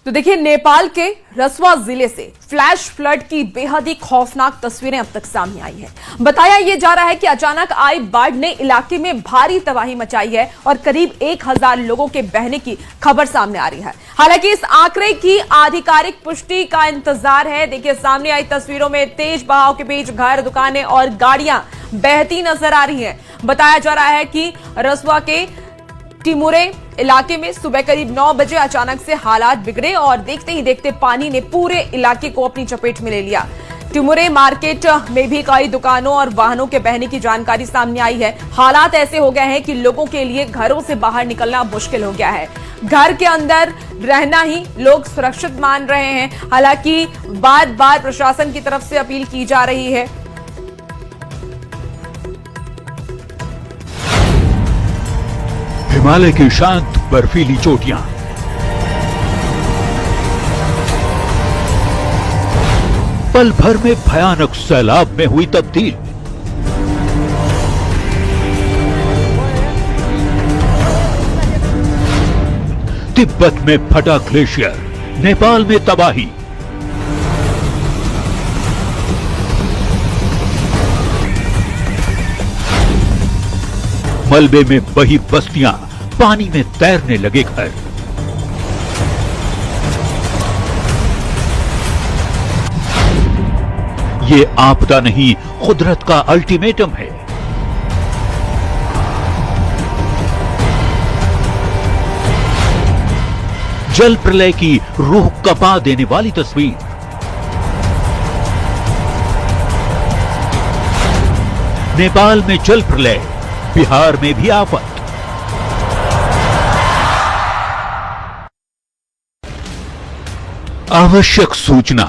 तो देखिए, नेपाल के रसवा जिले से फ्लैश फ्लड की बेहद ही खौफनाक तस्वीरें अब तक सामने आई है। बताया यह जा रहा है कि अचानक आई बाढ़ ने इलाके में भारी तबाही मचाई है और करीब 1000 लोगों के बहने की खबर सामने आ रही है। हालांकि इस आंकड़े की आधिकारिक पुष्टि का इंतजार है। देखिए, सामने आई तस्वीरों में तेज बहाव के बीच घर, दुकानें और गाड़ियां बहती नजर आ रही हैं। बताया जा रहा है कि रसवा के टिमुरे इलाके में सुबह करीब 9 बजे अचानक से हालात बिगड़े और देखते ही देखते पानी ने पूरे इलाके को अपनी चपेट में ले लिया। टिमुरे मार्केट में भी कई दुकानों और वाहनों के बहने की जानकारी सामने आई है। हालात ऐसे हो गए हैं कि लोगों के लिए घरों से बाहर निकलना मुश्किल हो गया है। घर के अंदर रहना ही लोग सुरक्षित मान रहे हैं। हालांकि बार बार प्रशासन की तरफ से अपील की जा रही है। हिमालय की शांत बर्फीली चोटियां, पल भर में भयानक सैलाब में हुई तब्दील। तिब्बत में फटा ग्लेशियर, नेपाल में तबाही। मलबे में बही बस्तियां, पानी में तैरने लगे घर। ये आपदा नहीं, कुदरत का अल्टीमेटम है। जल प्रलय की रूह कपा देने वाली तस्वीर। नेपाल में जल प्रलय, बिहार में भी आफत। आवश्यक सूचना,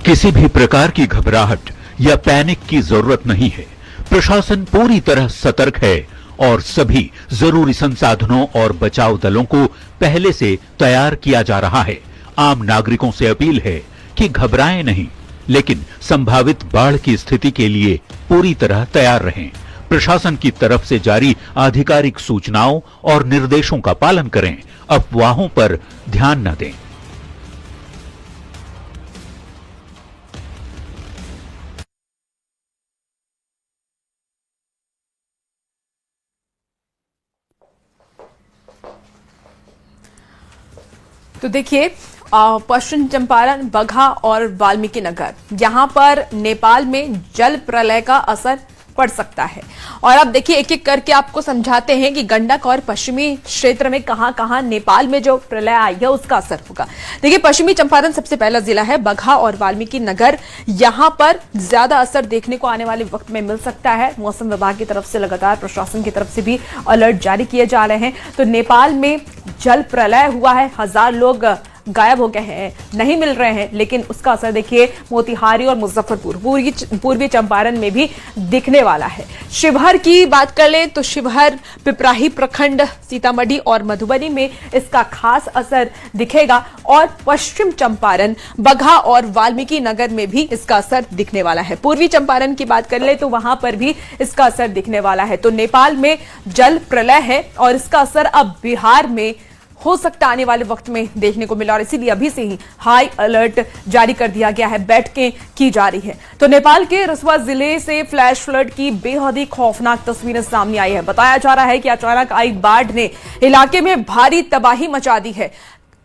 किसी भी प्रकार की घबराहट या पैनिक की जरूरत नहीं है। प्रशासन पूरी तरह सतर्क है और सभी जरूरी संसाधनों और बचाव दलों को पहले से तैयार किया जा रहा है। आम नागरिकों से अपील है कि घबराएं नहीं, लेकिन संभावित बाढ़ की स्थिति के लिए पूरी तरह तैयार रहें। प्रशासन की तरफ से जारी आधिकारिक सूचनाओं और निर्देशों का पालन करें। अफवाहों पर ध्यान न दें। तो देखिए, पश्चिम चंपारण, बगहा और वाल्मीकि नगर, यहां पर नेपाल में जल प्रलय का असर पड़ सकता है। और अब देखिए, एक एक करके आपको समझाते हैं कि गंडक और पश्चिमी क्षेत्र में कहां-कहां नेपाल में जो प्रलय आई है उसका असर होगा। देखिए, पश्चिमी चंपारण सबसे पहला जिला है। बगहा और वाल्मीकि नगर, यहां पर ज्यादा असर देखने को आने वाले वक्त में मिल सकता है। मौसम विभाग की तरफ से लगातार प्रशासन की तरफ से भी अलर्ट जारी किए जा रहे हैं। तो नेपाल में जल प्रलय हुआ है, 1000 लोग गायब हो गए हैं, नहीं मिल रहे हैं, लेकिन उसका असर देखिए मोतिहारी और मुजफ्फरपुर, पूर्वी चंपारण में भी दिखने वाला है। शिवहर की बात कर लें तो शिवहर, पिपराही प्रखंड, सीतामढ़ी और मधुबनी में इसका खास असर दिखेगा और पश्चिम चंपारण, बगहा और वाल्मीकि नगर में भी इसका असर दिखने वाला है। पूर्वी चंपारण की बात कर ले तो वहां पर भी इसका असर दिखने वाला है। तो नेपाल में जल प्रलय है और इसका असर अब बिहार में हो सकता आने वाले वक्त में देखने को मिला और इसीलिए अभी से ही हाई अलर्ट जारी कर दिया गया है, बैठकें की जा रही है। तो नेपाल के रसवा जिले से फ्लैश फ्लड की बेहद ही खौफनाक तस्वीरें सामने आई है। बताया जा रहा है कि अचानक आई बाढ़ ने इलाके में भारी तबाही मचा दी है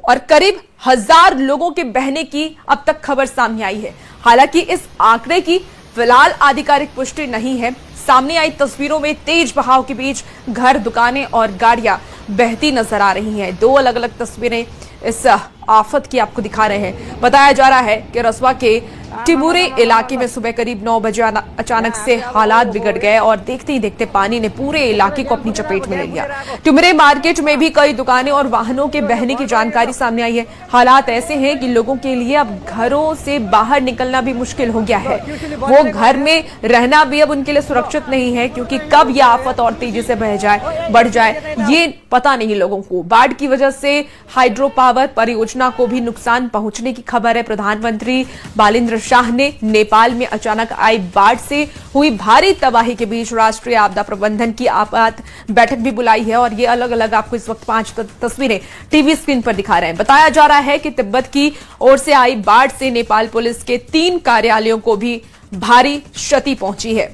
और करीब 1000 लोगों के बहने की अब तक खबर सामने आई है। हालांकि इस आंकड़े की फिलहाल आधिकारिक पुष्टि नहीं है। सामने आई तस्वीरों में तेज बहाव के बीच घर, दुकानें और गाड़ियां बहती नजर आ रही हैं। 2 अलग अलग तस्वीरें इस आफत की आपको दिखा रहे हैं। बताया जा रहा है कि रसवा के टिमुरे इलाके में सुबह करीब 9 बजे अचानक से हालात बिगड़ गए और देखते ही देखते पानी ने पूरे इलाके को अपनी चपेट में ले लिया। टिमुरे मार्केट में भी कई दुकानें और वाहनों के बहने की जानकारी सामने आई है। हालात ऐसे हैं कि लोगों के लिए अब घरों से बाहर निकलना भी मुश्किल हो गया है। वो घर में रहना भी अब उनके लिए सुरक्षित नहीं है, क्योंकि कब यह आफत और तेजी से बढ़ जाए ये पता नहीं लोगों को। बाढ़ की वजह से हाइड्रो पावर पावर परियोजना को भी नुकसान पहुंचने की खबर है। प्रधानमंत्री बालेंद्र शाह ने नेपाल में अचानक आई बाढ़ से हुई भारी तबाही के बीच राष्ट्रीय आपदा प्रबंधन की आपात बैठक भी बुलाई है और ये अलग अलग आपको इस वक्त 5 तस्वीरें टीवी स्क्रीन पर दिखा रहे हैं। बताया जा रहा है कि तिब्बत की ओर से आई बाढ़ से नेपाल पुलिस के 3 कार्यालयों को भी भारी क्षति पहुंची है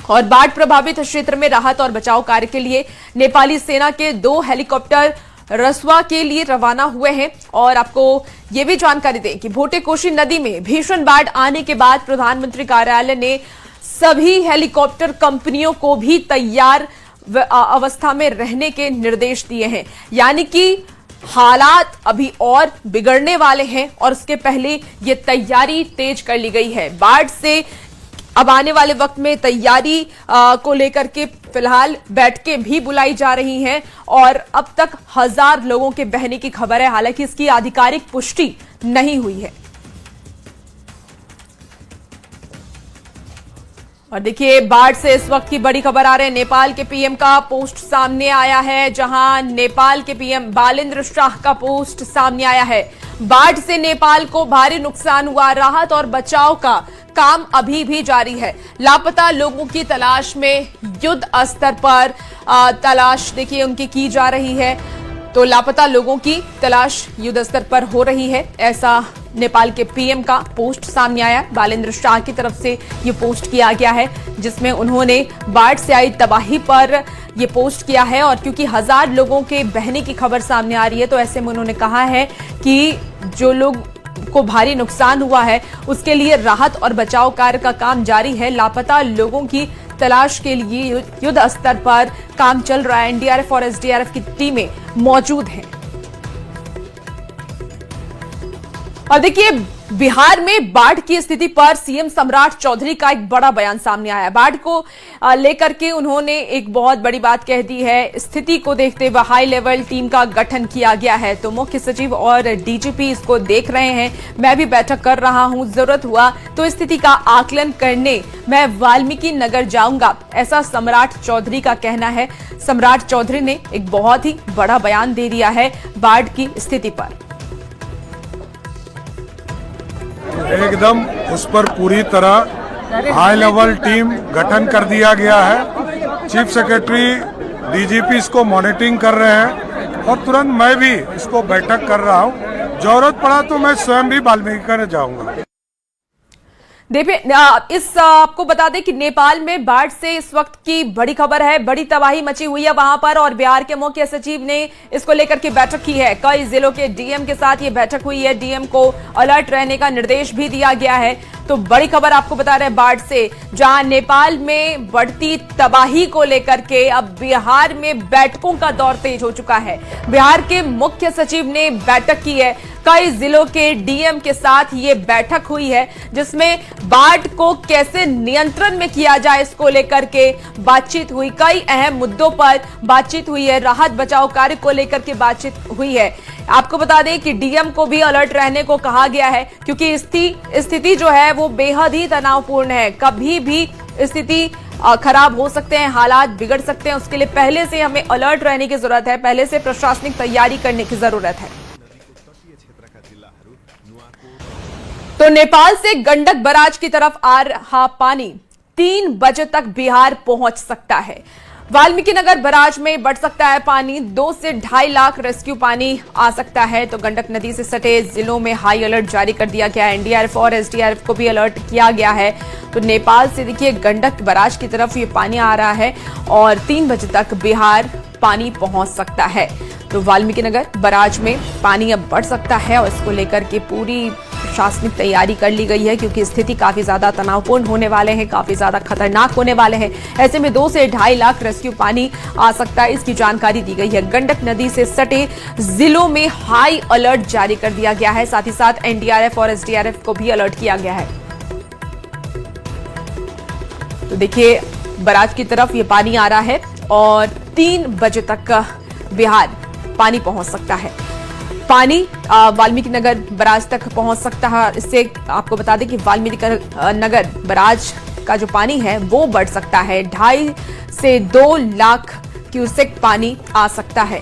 और बाढ़ प्रभावित क्षेत्र में राहत और बचाव कार्य के लिए नेपाली सेना के 2 हेलीकॉप्टर रसुआ के लिए रवाना हुए हैं। और आपको यह भी जानकारी दें कि भोटे कोशी नदी में भीषण बाढ़ आने के बाद प्रधानमंत्री कार्यालय ने सभी हेलीकॉप्टर कंपनियों को भी तैयार अवस्था में रहने के निर्देश दिए हैं, यानी कि हालात अभी और बिगड़ने वाले हैं और उसके पहले ये तैयारी तेज कर ली गई है। बाढ़ से अब आने वाले वक्त में तैयारी को लेकर के फिलहाल बैठकें भी बुलाई जा रही हैं और अब तक 1000 लोगों के बहने की खबर है, हालांकि इसकी आधिकारिक पुष्टि नहीं हुई है। और देखिए बाढ़ से इस वक्त की बड़ी खबर आ रही है। नेपाल के पीएम का पोस्ट सामने आया है, जहां नेपाल के पीएम बालेंद्र शाह का पोस्ट सामने आया है। बाढ़ से नेपाल को भारी नुकसान हुआ, राहत और बचाव का काम अभी भी जारी है। लापता लोगों की तलाश में युद्ध स्तर पर तलाश देखिए उनकी की जा रही है। तो लापता लोगों की तलाश युद्ध स्तर पर हो रही है, ऐसा नेपाल के पीएम का पोस्ट सामने आया। बालेंद्र शाह की तरफ से ये पोस्ट किया गया है, जिसमें उन्होंने बाढ़ से आई तबाही पर ये पोस्ट किया है और क्योंकि 1000 लोगों के बहने की खबर सामने आ रही है, तो ऐसे में उन्होंने कहा है कि जो लोग को भारी नुकसान हुआ है उसके लिए राहत और बचाव कार्य का काम जारी है। लापता लोगों की तलाश के लिए युद्ध स्तर पर काम चल रहा है। एनडीआरएफ और एसडीआरएफ की टीमें मौजूद हैं। और देखिए बिहार में बाढ़ की स्थिति पर सीएम सम्राट चौधरी का एक बड़ा बयान सामने आया। बाढ़ को लेकर के उन्होंने एक बहुत बड़ी बात कह दी है। स्थिति को देखते हुए हाई लेवल टीम का गठन किया गया है, तो मुख्य सचिव और डीजीपी इसको देख रहे हैं। मैं भी बैठक कर रहा हूं, जरूरत हुआ तो स्थिति का आकलन करने मैं वाल्मीकि नगर जाऊंगा, ऐसा सम्राट चौधरी का कहना है। सम्राट चौधरी ने एक बहुत ही बड़ा बयान दे दिया है बाढ़ की स्थिति पर। एकदम उस पर पूरी तरह हाई लेवल टीम गठन कर दिया गया है। चीफ सेक्रेटरी डीजीपी इसको मॉनिटरिंग कर रहे हैं और तुरंत मैं भी इसको बैठक कर रहा हूं। जरूरत पड़ा तो मैं स्वयं भी वाल्मीकि नगर जाऊंगा। देखिए आपको बता दें कि नेपाल में बाढ़ से इस वक्त की बड़ी खबर है, बड़ी तबाही मची हुई है वहां पर और बिहार के मुख्य सचिव ने इसको लेकर के बैठक की है। कई जिलों के डीएम के साथ ये बैठक हुई है, डीएम को अलर्ट रहने का निर्देश भी दिया गया है। तो बड़ी खबर आपको बता रहे हैं बाढ़ से, जहां नेपाल में बढ़ती तबाही को लेकर के अब बिहार में बैठकों का दौर तेज हो चुका है। बिहार के मुख्य सचिव ने बैठक की है, कई जिलों के डीएम के साथ ये बैठक हुई है, जिसमें बाढ़ को कैसे नियंत्रण में किया जाए इसको लेकर के बातचीत हुई। कई अहम मुद्दों पर बातचीत हुई है, राहत बचाव कार्य को लेकर के बातचीत हुई है। आपको बता दें कि डीएम को भी अलर्ट रहने को कहा गया है, क्योंकि स्थिति जो है वो बेहद ही तनावपूर्ण है। कभी भी स्थिति खराब हो सकते हैं, हालात बिगड़ सकते हैं, उसके लिए पहले से हमें अलर्ट रहने की जरूरत है, पहले से प्रशासनिक तैयारी करने की जरूरत है। तो नेपाल से गंडक बराज की तरफ आ रहा पानी 3 बजे तक बिहार पहुंच सकता है। वाल्मीकि नगर बराज में बढ़ सकता है पानी, 2 से 2.5 लाख रेस्क्यू पानी आ सकता है। तो गंडक नदी से सटे जिलों में हाई अलर्ट जारी कर दिया गया है। एनडीआरएफ और एसडीआरएफ को भी अलर्ट किया गया है। तो नेपाल से देखिए गंडक बराज की तरफ ये पानी आ रहा है और 3 बजे तक बिहार पानी पहुंच सकता है। तो वाल्मीकि नगर बराज में पानी अब बढ़ सकता है और इसको लेकर के पूरी प्रशासनिक तैयारी कर ली गई है, क्योंकि स्थिति काफी ज्यादा तनावपूर्ण होने वाले हैं, काफी ज्यादा खतरनाक होने वाले हैं। ऐसे में 2 से 2.5 लाख रेस्क्यू पानी आ सकता है, इसकी जानकारी दी गई है। गंडक नदी से सटे जिलों में हाई अलर्ट जारी कर दिया गया है, साथ ही साथ एनडीआरएफ और एसडीआरएफ को भी अलर्ट किया गया है। तो देखिए बराज की तरफ ये पानी आ रहा है और 3 बजे तक बिहार पानी पहुंच सकता है। पानी वाल्मीकि नगर बराज तक पहुंच सकता है। इससे आपको बता दें कि वाल्मीकि नगर बराज का जो पानी है वो बढ़ सकता है, 2.5 से 2 लाख क्यूसेक पानी आ सकता है।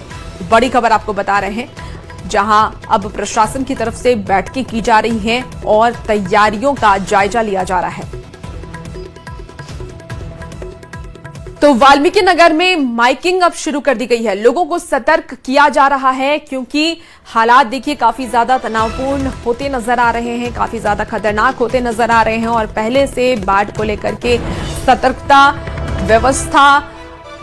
बड़ी खबर आपको बता रहे हैं। जहां अब प्रशासन की तरफ से बैठकें की जा रही हैं और तैयारियों का जायजा लिया जा रहा है। तो वाल्मीकि नगर में माइकिंग अब शुरू कर दी गई है, लोगों को सतर्क किया जा रहा है क्योंकि हालात देखिए काफी ज्यादा तनावपूर्ण होते नजर आ रहे हैं, काफी ज्यादा खतरनाक होते नजर आ रहे हैं और पहले से बाढ़ को लेकर के सतर्कता व्यवस्था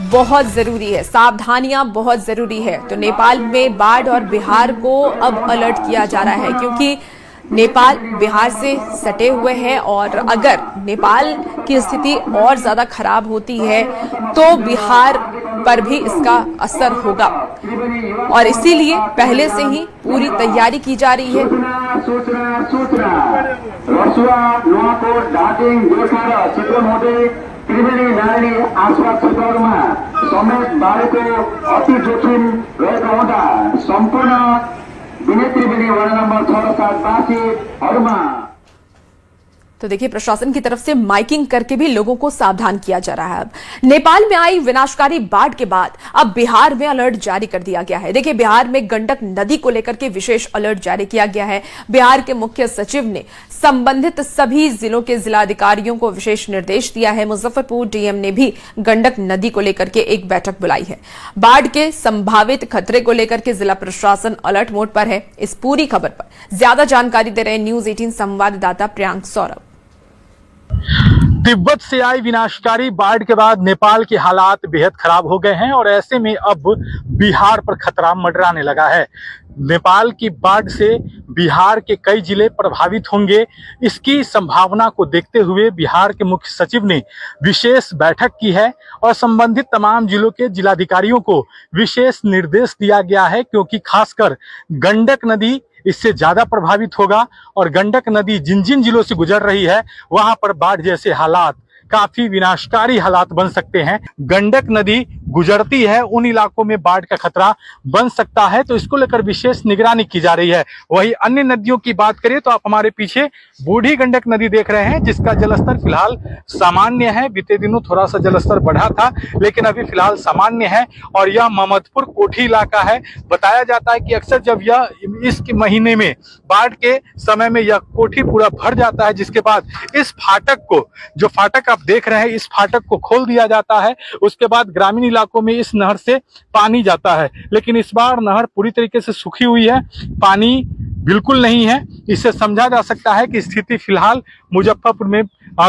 बहुत जरूरी है, सावधानियां बहुत जरूरी है। तो नेपाल में बाढ़ और बिहार को अब अलर्ट किया जा रहा है क्योंकि नेपाल बिहार से सटे हुए हैं और अगर नेपाल की स्थिति और ज्यादा खराब होती है तो बिहार पर भी इसका असर होगा और इसीलिए पहले से ही पूरी तैयारी की जा रही है। त्रिवेणी नारायणी आसपास क्षेत्रहरूमा समेत बाढीको अति जोखिम रहेको हुँदा सम्पूर्ण विनय त्रिवेणी वार्ड नम्बर 6 र 7 वासीहरूमा। तो देखिए प्रशासन की तरफ से माइकिंग करके भी लोगों को सावधान किया जा रहा है। अब नेपाल में आई विनाशकारी बाढ़ के बाद अब बिहार में अलर्ट जारी कर दिया गया है। देखिए बिहार में गंडक नदी को लेकर के विशेष अलर्ट जारी किया गया है। बिहार के मुख्य सचिव ने संबंधित सभी जिलों के जिलाधिकारियों को विशेष निर्देश दिया है। मुजफ्फरपुर डीएम ने भी गंडक नदी को लेकर के एक बैठक बुलाई है। बाढ़ के संभावित खतरे को लेकर के जिला प्रशासन अलर्ट मोड पर है। इस पूरी खबर पर ज्यादा जानकारी दे रहे हैं न्यूज 18 संवाददाता प्रियांक सौरभ। तिब्बत से आई विनाशकारी बाढ़ के बाद नेपाल के हालात बेहद खराब हो गए हैं और ऐसे में अब बिहार पर खतरा मंडराने लगा है। नेपाल की बाढ़ से बिहार के कई जिले प्रभावित होंगे। इसकी संभावना को देखते हुए बिहार के मुख्य सचिव ने विशेष बैठक की है और संबंधित तमाम जिलों के जिलाधिकारियों को विशेष निर्देश दिया गया है क्योंकि खासकर गंडक नदी इससे ज्यादा प्रभावित होगा और गंडक नदी जिन जिन जिलों से गुजर रही है वहां पर बाढ़ जैसे हालात, काफी विनाशकारी हालात बन सकते हैं। गंडक नदी गुजरती है उन इलाकों में बाढ़ का खतरा बन सकता है, तो इसको लेकर विशेष निगरानी की जा रही है। वहीं अन्य नदियों की बात करें तो आप हमारे पीछे बूढ़ी गंडक नदी देख रहे हैं जिसका जलस्तर फिलहाल सामान्य है। बीते दिनों थोड़ा सा जलस्तर बढ़ा था लेकिन अभी फिलहाल सामान्य है और यह ममदपुर कोठी इलाका है। बताया जाता है कि अक्सर जब यह इस महीने में बाढ़ के समय में यह कोठी पूरा भर जाता है जिसके बाद इस फाटक को, जो फाटक आप देख रहे हैं, इस फाटक को खोल दिया जाता है। उसके बाद ग्रामीण इलाकों में इस नहर से पानी जाता है, लेकिन इस बार नहर पूरी तरीके से सूखी हुई है, पानी बिल्कुल नहीं है। इससे समझा जा सकता है कि स्थिति फिलहाल मुजफ्फरपुर में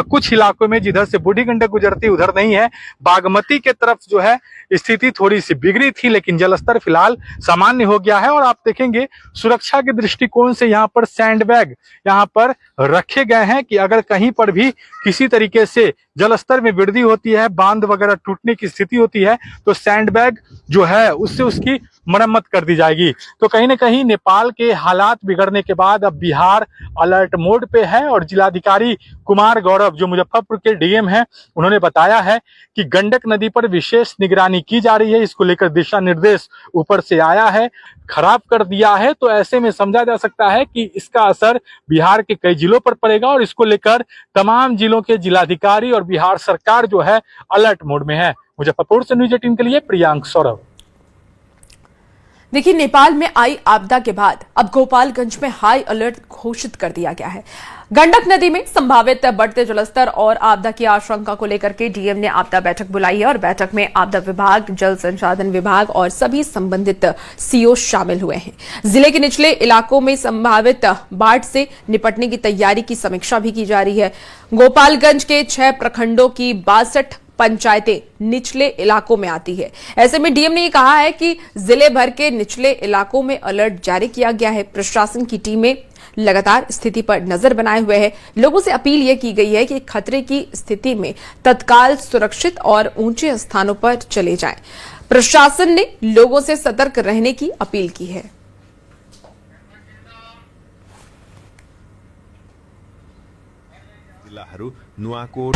कुछ इलाकों में जिधर से बूढ़ी गंडक गुजरती उधर नहीं है। बागमती के तरफ जो है स्थिति थोड़ी सी बिगड़ी थी लेकिन जलस्तर फिलहाल सामान्य हो गया है। और आप देखेंगे सुरक्षा के दृष्टिकोण से यहाँ पर सैंडबैग यहाँ पर रखे गए हैं कि अगर कहीं पर भी किसी तरीके से जलस्तर में वृद्धि होती है, बांध वगैरह टूटने की स्थिति होती है तो सैंडबैग जो है उससे उसकी मरम्मत कर दी जाएगी। तो कहीं ना कहीं नेपाल के हालात बिगड़ने के बाद अब बिहार अलर्ट मोड पे है और जिलाधिकारी कुमार गौरव जो मुजफ्फरपुर के डीएम हैं उन्होंने बताया है कि गंडक नदी पर विशेष निगरानी की जा रही है। इसको लेकर दिशा निर्देश ऊपर से आया है, खराब कर दिया है। तो ऐसे में समझा जा सकता है कि इसका असर बिहार के कई जिलों पर पड़ेगा और इसको लेकर तमाम जिलों के जिलाधिकारी और बिहार सरकार जो है अलर्ट मोड में है। मुजफ्फरपुर से न्यूज 18 के लिए प्रियांक सौरभ। देखिए नेपाल में आई आपदा के बाद अब गोपालगंज में हाई अलर्ट घोषित कर दिया गया है। गंडक नदी में संभावित बढ़ते जलस्तर और आपदा की आशंका को लेकर के डीएम ने आपदा बैठक बुलाई है और बैठक में आपदा विभाग, जल संसाधन विभाग और सभी संबंधित सीओ शामिल हुए हैं। जिले के निचले इलाकों में संभावित बाढ़ से निपटने की तैयारी की समीक्षा भी की जा रही है। गोपालगंज के 6 प्रखंडों की 62 पंचायतें निचले इलाकों में आती है। ऐसे में डीएम ने ये कहा है कि जिले भर के निचले इलाकों में अलर्ट जारी किया गया है। प्रशासन की टीमें लगातार स्थिति पर नजर बनाए हुए है। लोगों से अपील यह की गई है कि खतरे की स्थिति में तत्काल सुरक्षित और ऊंचे स्थानों पर चले जाएं। प्रशासन ने लोगों से सतर्क रहने की अपील की है। जिल्लाहरू नुवाकोट